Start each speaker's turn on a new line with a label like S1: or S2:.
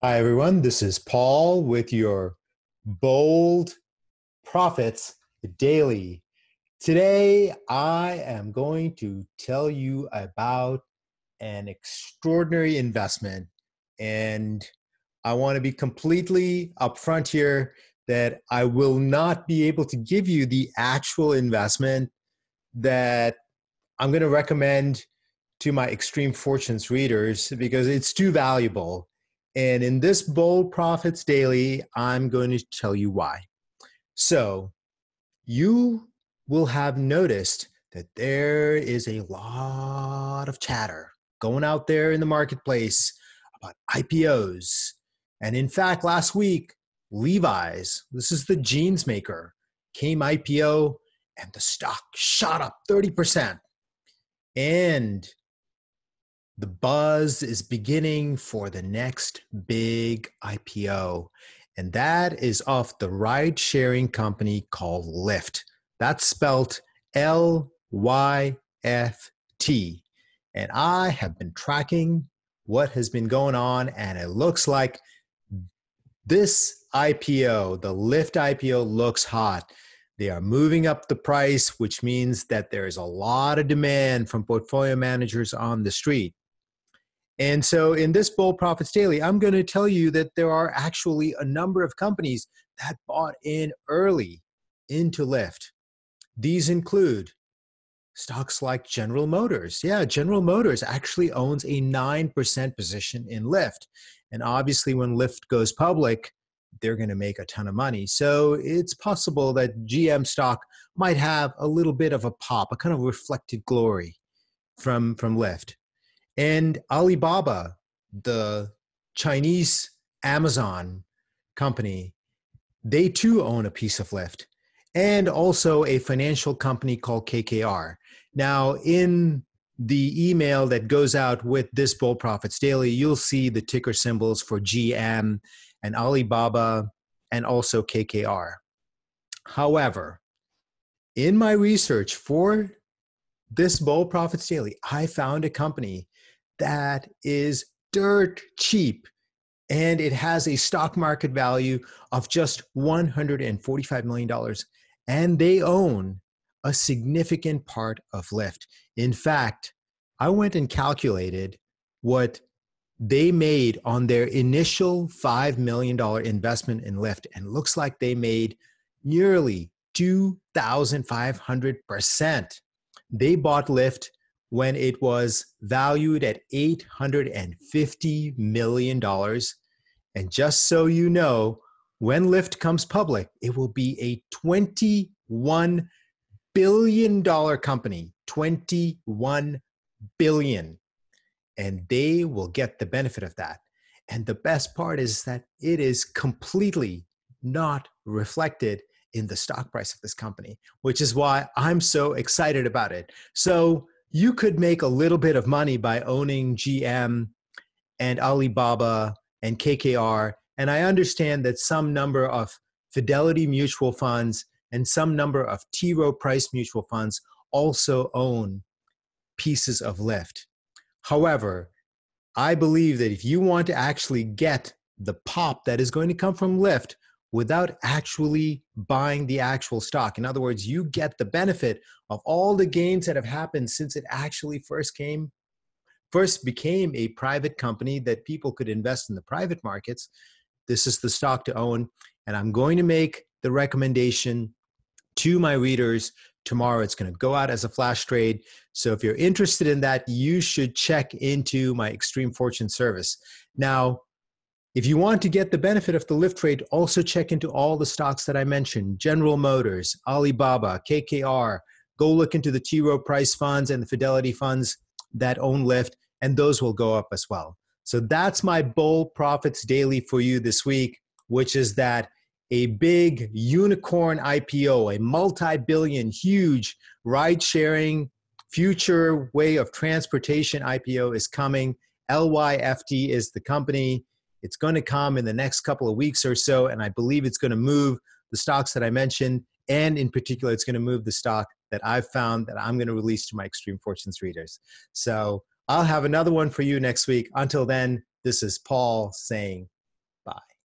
S1: Hi, everyone. This is Paul with your Bold Profits Daily. Today, I am going to tell you about an extraordinary investment. And I want to be completely upfront here that I will not be able to give you the actual investment that I'm going to recommend to my Extreme Fortunes readers because it's too valuable. And in this Bold Profits Daily, I'm going to tell you why. So you will have noticed that there is a lot of chatter going out there in the marketplace about IPOs. And in fact, last week, Levi's, this is the jeans maker, came IPO and the stock shot up 30%. And the buzz is beginning for the next big IPO, and that is of the ride-sharing company called Lyft. That's spelled Lyft. And I have been tracking what has been going on, and it looks like this IPO, the Lyft IPO, looks hot. They are moving up the price, which means that there is a lot of demand from portfolio managers on the street. And so in this Bold Profits Daily, I'm going to tell you that there are actually a number of companies that bought in early into Lyft. These include stocks like General Motors. Yeah, General Motors actually owns a 9% position in Lyft. And obviously when Lyft goes public, they're going to make a ton of money. So it's possible that GM stock might have a little bit of a pop, a kind of reflected glory from Lyft. And Alibaba, the Chinese Amazon company, they too own a piece of Lyft, and also a financial company called KKR. Now, in the email that goes out with this Bold Profits Daily, you'll see the ticker symbols for GM and Alibaba and also KKR. However, in my research for this Bold Profits Daily, I found a company that is dirt cheap, and it has a stock market value of just $145 million, and they own a significant part of Lyft. In fact, I went and calculated what they made on their initial $5 million investment in Lyft, and it looks like they made nearly 2,500%. They bought Lyft when it was valued at $850 million. And just so you know, when Lyft comes public, it will be a $21 billion company, $21 billion. And they will get the benefit of that. And the best part is that it is completely not reflected in the stock price of this company, which is why I'm so excited about it. So you could make a little bit of money by owning GM and Alibaba and KKR. And I understand that some number of Fidelity mutual funds and some number of Rowe Price mutual funds also own pieces of Lyft. However, I believe that if you want to actually get the pop that is going to come from Lyft without actually buying the actual stock, in other words, you get the benefit of all the gains that have happened since it actually first became a private company that people could invest in the private markets. This is the stock to own. And I'm going to make the recommendation to my readers tomorrow. It's going to go out as a flash trade. So if you're interested in that, you should check into my Extreme Fortune service. Now, if you want to get the benefit of the Lyft trade, also check into all the stocks that I mentioned: General Motors, Alibaba, KKR. Go look into the T. Rowe Price funds and the Fidelity funds that own Lyft, and those will go up as well. So that's my Bold Profits Daily for you this week, which is that a big unicorn IPO, a multi-billion, huge ride-sharing future way of transportation IPO is coming. LYFT is the company. It's going to come in the next couple of weeks or so, and I believe it's going to move the stocks that I mentioned, and in particular, it's going to move the stock that I've found that I'm going to release to my Extreme Fortunes readers. So I'll have another one for you next week. Until then, this is Paul saying Bye.